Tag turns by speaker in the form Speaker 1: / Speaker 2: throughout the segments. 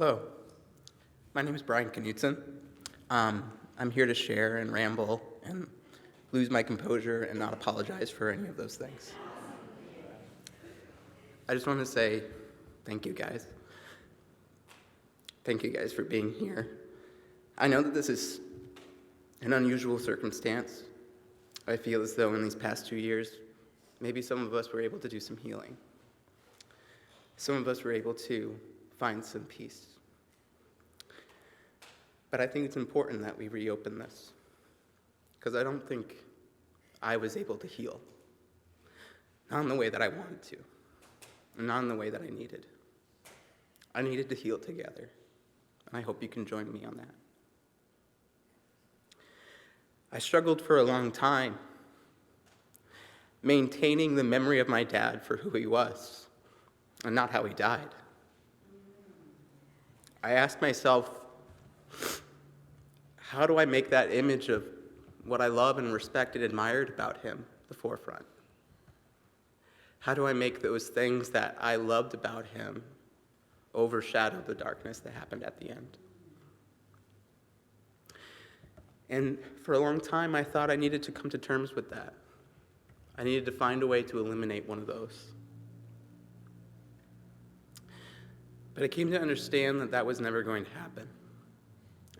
Speaker 1: Hello, my name is Bryan Knewtson. I'm here to share and ramble and lose my composure and not apologize for any of those things. I just want to say thank you guys. Thank you guys for being here. I know that this is an unusual circumstance. I feel as though in these past 2 years, maybe some of us were able to do some healing. Some of us were able to find some peace. But I think it's important that we reopen this, because I don't think I was able to heal. Not in the way that I wanted to, and not in the way that I needed. I needed to heal together, and I hope you can join me on that. I struggled for a long time, maintaining the memory of my dad for who he was, and not how he died. I asked myself, how do I make that image of what I love and respect and admired about him the forefront? How do I make those things that I loved about him overshadow the darkness that happened at the end? And for a long time, I thought I needed to come to terms with that. I needed to find a way to eliminate one of those. But I came to understand that that was never going to happen,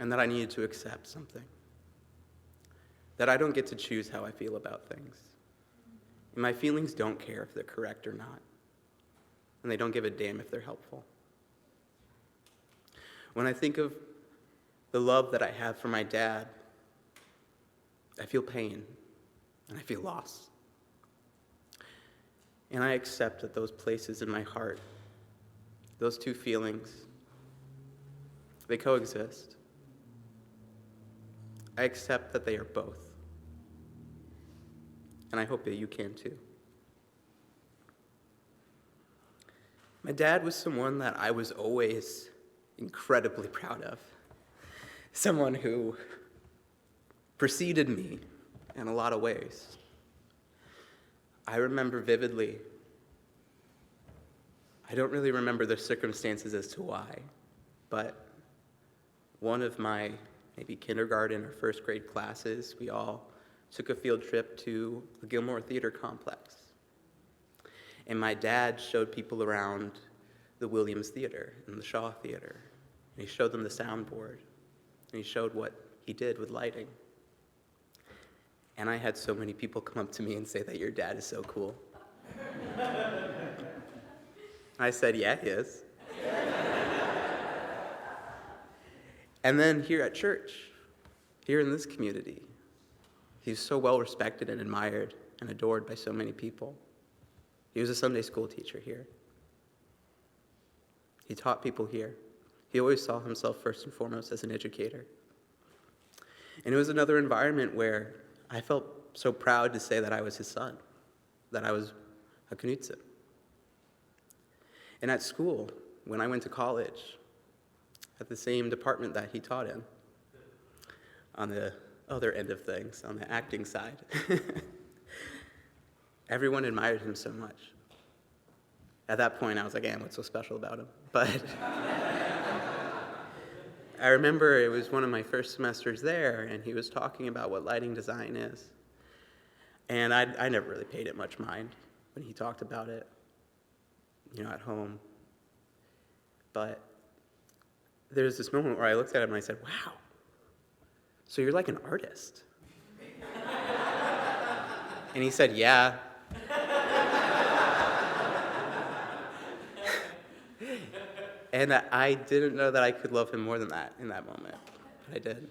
Speaker 1: and that I needed to accept something. That I don't get to choose how I feel about things. And my feelings don't care if they're correct or not, and they don't give a damn if they're helpful. When I think of the love that I have for my dad, I feel pain, and I feel loss. And I accept that those places in my heart, those two feelings, they coexist. I accept that they are both. And I hope that you can too. My dad was someone that I was always incredibly proud of. Someone who preceded me in a lot of ways. I remember vividly, I don't really remember the circumstances as to why, but one of my maybe kindergarten or first grade classes, we all took a field trip to the Gilmore Theater Complex. And my dad showed people around the Williams Theater and the Shaw Theater. And he showed them the soundboard. And he showed what he did with lighting. And I had so many people come up to me and say that your dad is so cool. I said, yeah, he is. And then here at church, here in this community, he's so well respected and admired and adored by so many people. He was a Sunday school teacher here. He taught people here. He always saw himself first and foremost as an educator. And it was another environment where I felt so proud to say that I was his son, that I was a Knewtson. And at school, when I went to college, at the same department that he taught in, on the other end of things, on the acting side, everyone admired him so much. At that point, I was like, man, what's so special about him? But I remember it was one of my first semesters there, and he was talking about what lighting design is. And I never really paid it much mind when he talked about it, at home. But there's this moment where I looked at him and I said, wow, so you're like an artist. And he said, yeah. And I didn't know that I could love him more than that in that moment, but I did.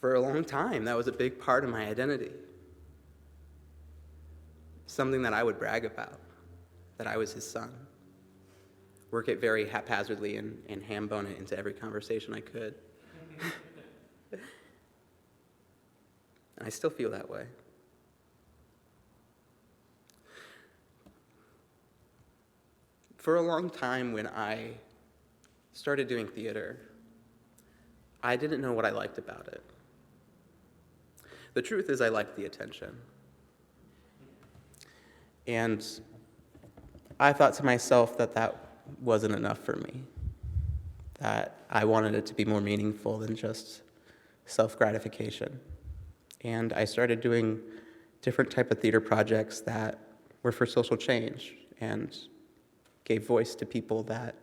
Speaker 1: For a long time, that was a big part of my identity. Something that I would brag about, that I was his son. Work it very haphazardly and ham-bone it into every conversation I could. And I still feel that way. For a long time when I started doing theater, I didn't know what I liked about it. The truth is I liked the attention. And I thought to myself that that wasn't enough for me, that I wanted it to be more meaningful than just self-gratification. And I started doing different type of theater projects that were for social change and gave voice to people that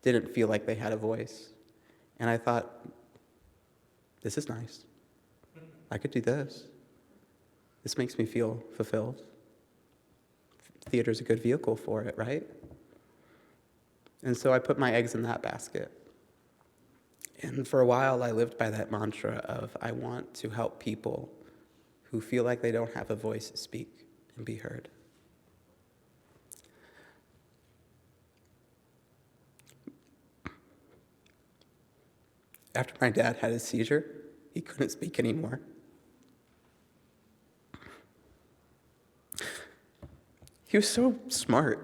Speaker 1: didn't feel like they had a voice. And I thought, this is nice. I could do this. This makes me feel fulfilled. Theater's a good vehicle for it, right? And so I put my eggs in that basket. And for a while, I lived by that mantra of, I want to help people who feel like they don't have a voice speak and be heard. After my dad had his seizure, he couldn't speak anymore. He was so smart.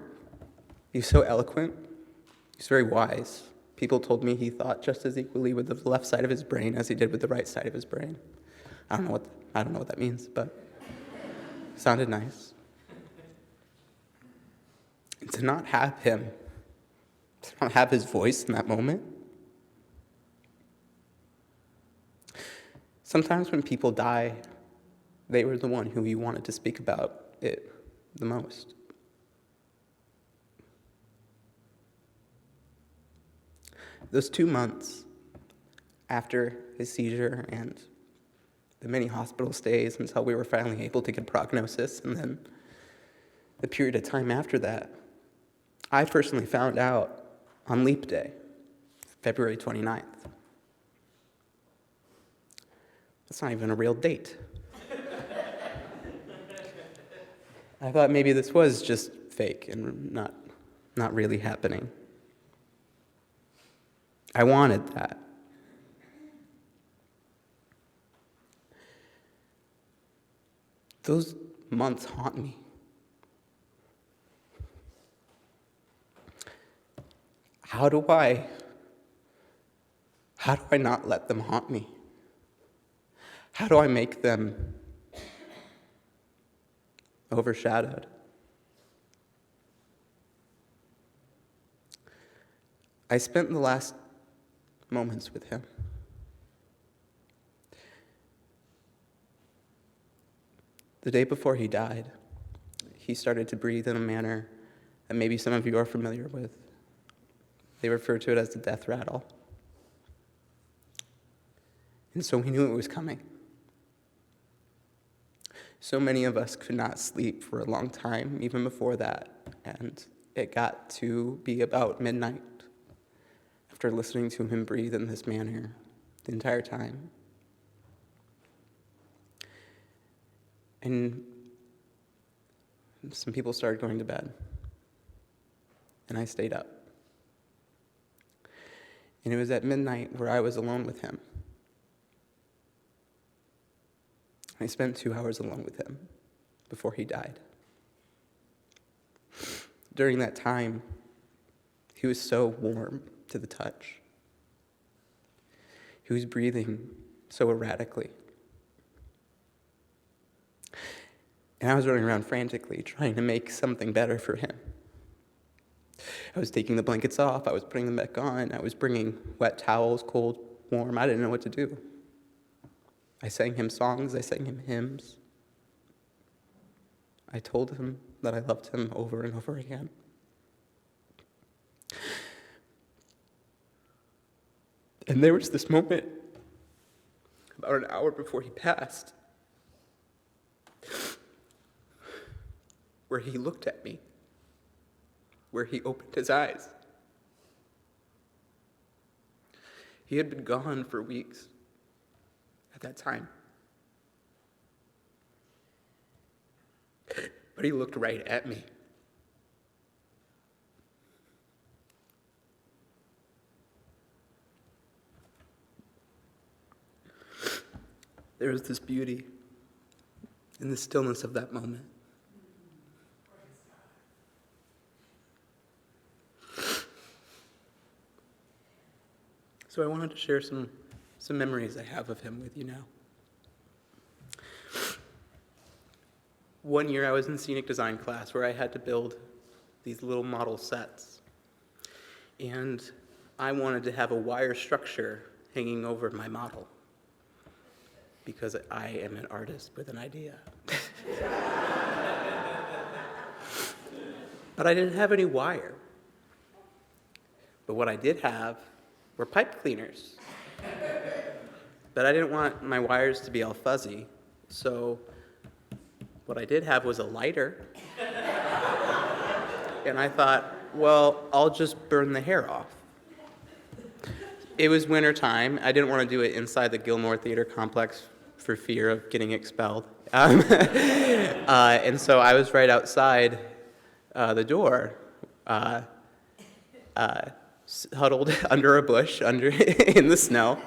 Speaker 1: He was so eloquent. He was very wise. People told me he thought just as equally with the left side of his brain as he did with the right side of his brain. I don't know what that means, but it sounded nice. And to not have his voice in that moment. Sometimes when people die, they were the one who you wanted to speak about it the most. Those 2 months after his seizure and the many hospital stays until we were finally able to get a prognosis, and then the period of time after that, I personally found out on Leap Day, February 29th. That's not even a real date. I thought maybe this was just fake and not really happening. I wanted that. Those months haunt me. How do I not let them haunt me? How do I make them overshadowed? I spent the last moments with him. The day before he died, he started to breathe in a manner that maybe some of you are familiar with. They refer to it as the death rattle. And so we knew it was coming. So many of us could not sleep for a long time, even before that, and it got to be about midnight after listening to him breathe in this manner the entire time. And some people started going to bed, and I stayed up. And it was at midnight where I was alone with him. I spent 2 hours alone with him before he died. During that time, he was so warm to the touch. He was breathing so erratically. And I was running around frantically trying to make something better for him. I was taking the blankets off, I was putting them back on, I was bringing wet towels, cold, warm. I didn't know what to do. I sang him songs, I sang him hymns. I told him that I loved him over and over again. And there was this moment, about an hour before he passed, where he looked at me, where he opened his eyes. He had been gone for weeks at that time. But he looked right at me. There was this beauty in the stillness of that moment. So I wanted to share some memories I have of him with you now. One year I was in scenic design class where I had to build these little model sets. And I wanted to have a wire structure hanging over my model because I am an artist with an idea. But I didn't have any wire. But what I did have were pipe cleaners. But I didn't want my wires to be all fuzzy, so what I did have was a lighter. And I thought, well, I'll just burn the hair off. It was winter time. I didn't want to do it inside the Gilmore Theater complex for fear of getting expelled. And so I was right outside the door, huddled under a bush in the snow,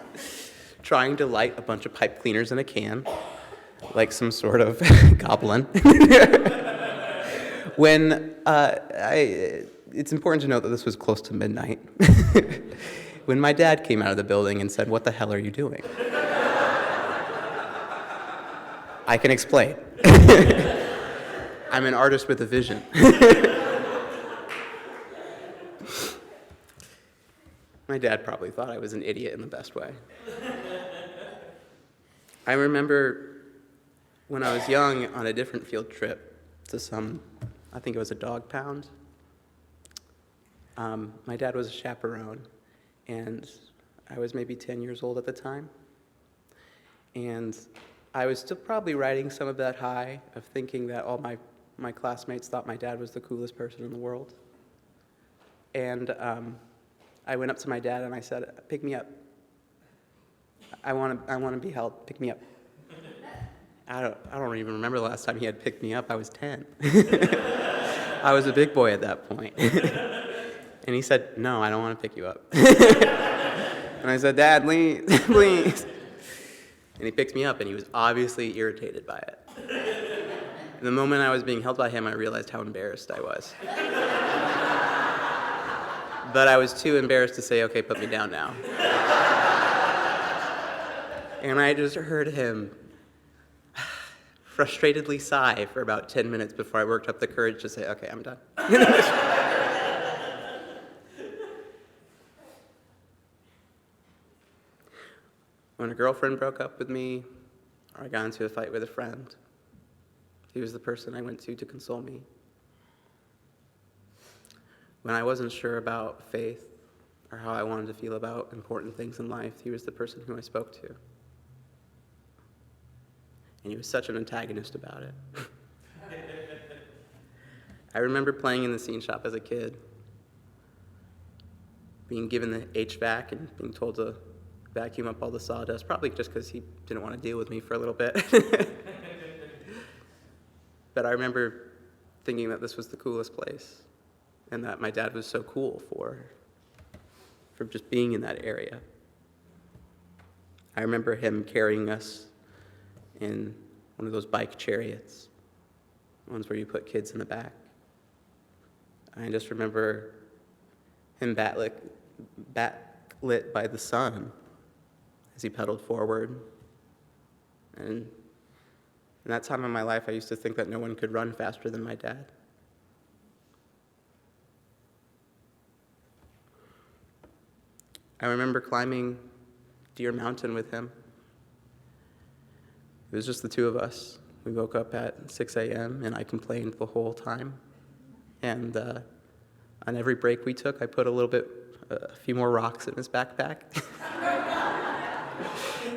Speaker 1: trying to light a bunch of pipe cleaners in a can, like some sort of goblin. When it's important to note that this was close to midnight, when my dad came out of the building and said, "What the hell are you doing?" I can explain. I'm an artist with a vision. My dad probably thought I was an idiot in the best way. I remember when I was young on a different field trip to I think it was a dog pound. My dad was a chaperone, and I was maybe 10 years old at the time. And I was still probably riding some of that high of thinking that all my classmates thought my dad was the coolest person in the world. And I went up to my dad and I said, "Pick me up. I want to be held. Pick me up." I don't even remember the last time he had picked me up. I was 10. I was a big boy at that point. And he said, "No, I don't want to pick you up." And I said, "Dad, please, please." And he picked me up, and he was obviously irritated by it. And the moment I was being held by him, I realized how embarrassed I was. But I was too embarrassed to say, "Okay, put me down now." And I just heard him frustratedly sigh for about 10 minutes before I worked up the courage to say, "Okay, I'm done." When a girlfriend broke up with me, or I got into a fight with a friend, he was the person I went to console me. When I wasn't sure about faith or how I wanted to feel about important things in life, he was the person who I spoke to. And he was such an antagonist about it. I remember playing in the scene shop as a kid, being given the HVAC and being told to vacuum up all the sawdust, probably just because he didn't want to deal with me for a little bit. But I remember thinking that this was the coolest place, and that my dad was so cool for just being in that area. I remember him carrying us in one of those bike chariots, ones where you put kids in the back. I just remember him backlit by the sun as he pedaled forward. And in that time of my life, I used to think that no one could run faster than my dad. I remember climbing Deer Mountain with him. It was just the two of us. We woke up at 6 a.m. and I complained the whole time. And on every break we took, I put a few more rocks in his backpack.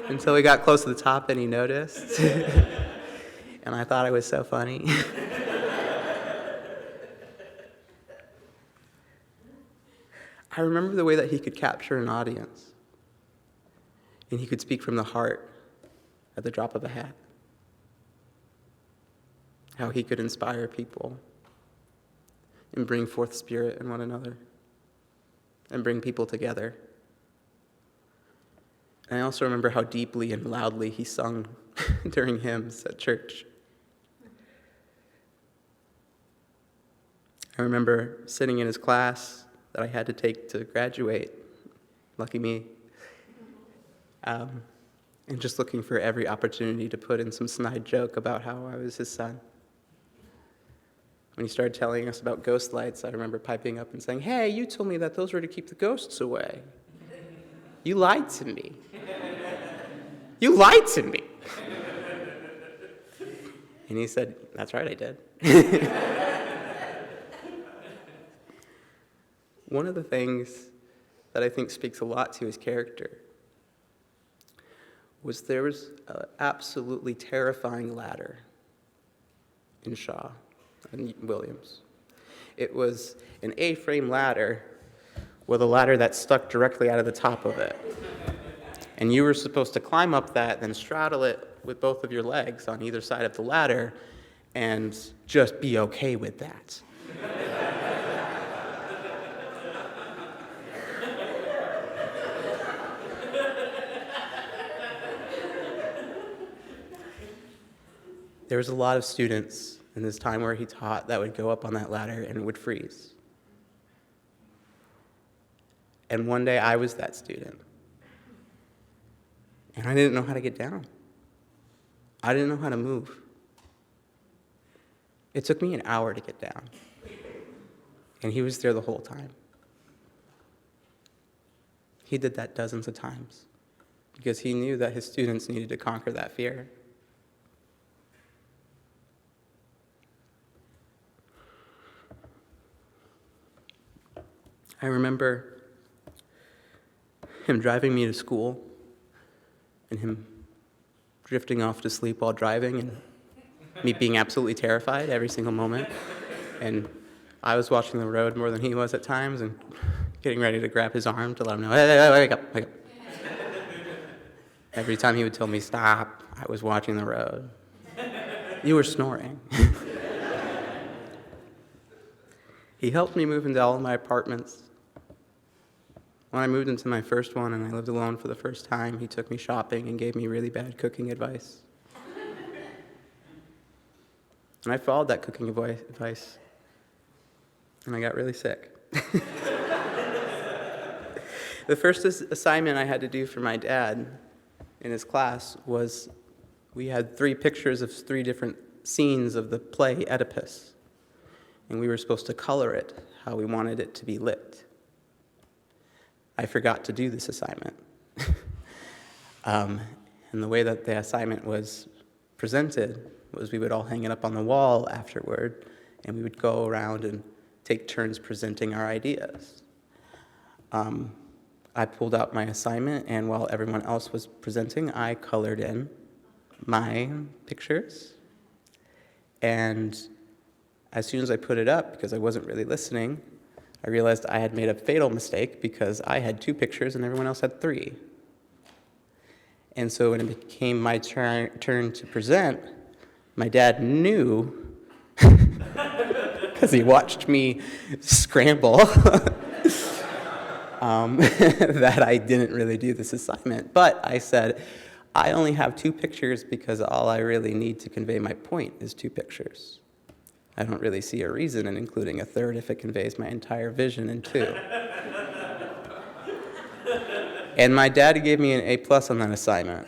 Speaker 1: Until we got close to the top and he noticed. And I thought it was so funny. I remember the way that he could capture an audience. And he could speak from the heart at the drop of a hat. How he could inspire people and bring forth spirit in one another and bring people together. And I also remember how deeply and loudly he sung during hymns at church. I remember sitting in his class that I had to take to graduate, lucky me, and just looking for every opportunity to put in some snide joke about how I was his son. when he started telling us about ghost lights, I remember piping up and saying, "Hey, you told me that those were to keep the ghosts away. You lied to me. You lied to me." And he said, "That's right, I did." One of the things that I think speaks a lot to his character was there was an absolutely terrifying ladder in Shaw and Williams. It was an A-frame ladder with a ladder that stuck directly out of the top of it. And you were supposed to climb up that, then straddle it with both of your legs on either side of the ladder, and just be okay with that. There was a lot of students in this time where he taught that would go up on that ladder and it would freeze. And one day I was that student. And I didn't know how to get down. I didn't know how to move. It took me an hour to get down. And he was there the whole time. He did that dozens of times because he knew that his students needed to conquer that fear. I remember him driving me to school and him drifting off to sleep while driving and me being absolutely terrified every single moment. And I was watching the road more than he was at times and getting ready to grab his arm to let him know, hey, wake up, wake up. Every time he would tell me stop, I was watching the road. You were snoring. He helped me move into all of my apartments. When I moved into my first one and I lived alone for the first time, he took me shopping and gave me really bad cooking advice. And I followed that cooking advice, and I got really sick. The first assignment I had to do for my dad in his class was we had 3 pictures of 3 different scenes of the play Oedipus, and we were supposed to color it how we wanted it to be lit. I forgot to do this assignment. And the way that the assignment was presented was we would all hang it up on the wall afterward, and we would go around and take turns presenting our ideas. I pulled out my assignment, and while everyone else was presenting, I colored in my pictures. And as soon as I put it up, because I wasn't really listening, I realized I had made a fatal mistake because I had 2 pictures and everyone else had 3. And so when it became my turn to present, my dad knew, because he watched me scramble, that I didn't really do this assignment. But I said, I only have 2 pictures because all I really need to convey my point is 2 pictures. I don't really see a reason in including a third if it conveys my entire vision in 2. And my dad gave me an A+ on that assignment.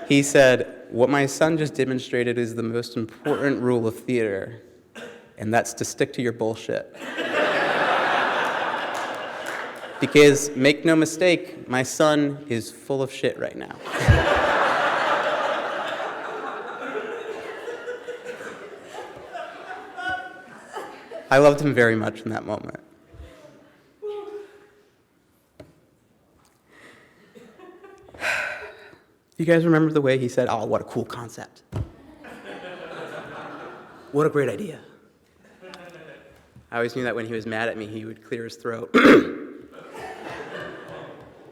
Speaker 1: He said, what my son just demonstrated is the most important rule of theater, and that's to stick to your bullshit. Because, make no mistake, my son is full of shit right now. I loved him very much in that moment. You guys remember the way he said, "Oh, what a cool concept. What a great idea." I always knew that when he was mad at me, he would clear his throat.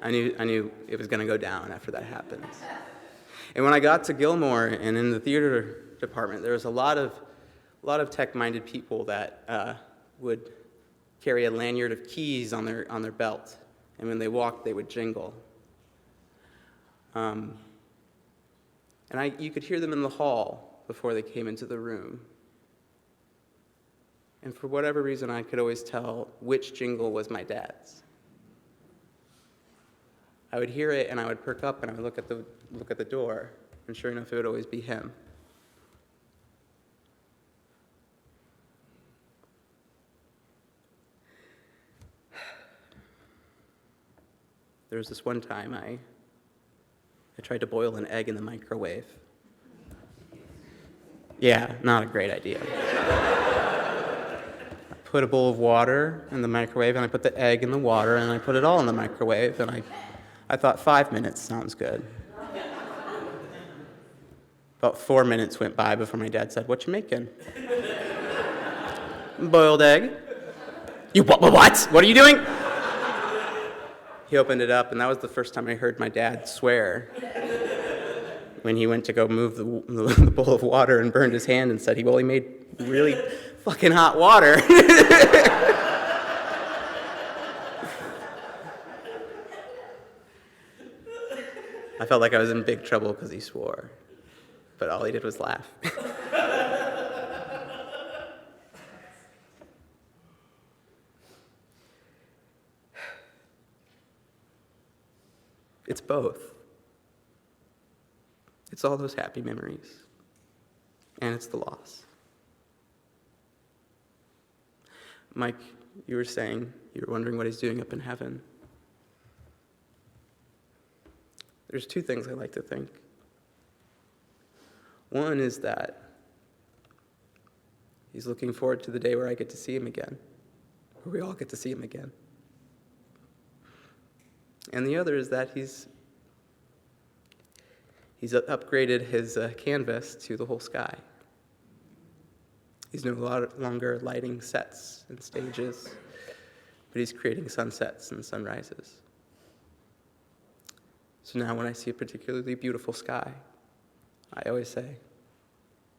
Speaker 1: I knew it was going to go down after that happened. And when I got to Gilmore and in the theater department, there was a lot of tech-minded people that would carry a lanyard of keys on their belt, and when they walked, they would jingle. And you could hear them in the hall before they came into the room. And for whatever reason, I could always tell which jingle was my dad's. I would hear it, and I would perk up, and I would look at the door, and sure enough, it would always be him. there was this one time I tried to boil an egg in the microwave. Yeah, not a great idea. I put a bowl of water in the microwave, and I put the egg in the water, and I put it all in the microwave, and I thought 5 minutes sounds good. About 4 minutes went by before my dad said, "What you making?" "Boiled egg." "You what? What are you doing?" He opened it up, and that was the first time I heard my dad swear. When he went to go move the bowl of water and burned his hand and said, he made really fucking hot water. I felt like I was in big trouble because he swore, but all he did was laugh. It's both. It's all those happy memories, and it's the loss. Mike, you were saying you were wondering what he's doing up in heaven. There's two things I like to think. One is that he's looking forward to the day where I get to see him again, where we all get to see him again. And the other is that he's upgraded his canvas to the whole sky. He's no longer lighting sets and stages, but he's creating sunsets and sunrises. So now when I see a particularly beautiful sky, I always say,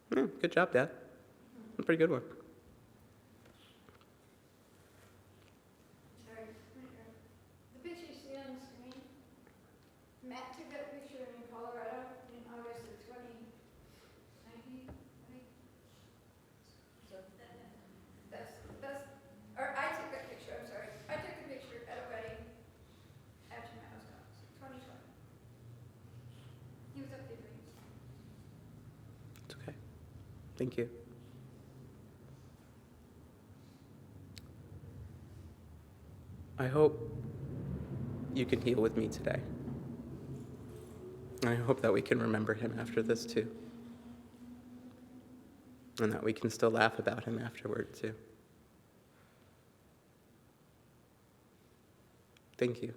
Speaker 1: "Good job, Dad. A pretty good one."
Speaker 2: The picture you see on the screen, Matt took that picture in Colorado in August of 2019, I think. So I took that picture, I'm sorry. I took the picture at a wedding after Matt was gone, 2020. He was up there doing his thing.
Speaker 1: It's okay. Thank you. I hope you can heal with me today. And I hope that we can remember him after this too. And that we can still laugh about him afterward too. Thank you.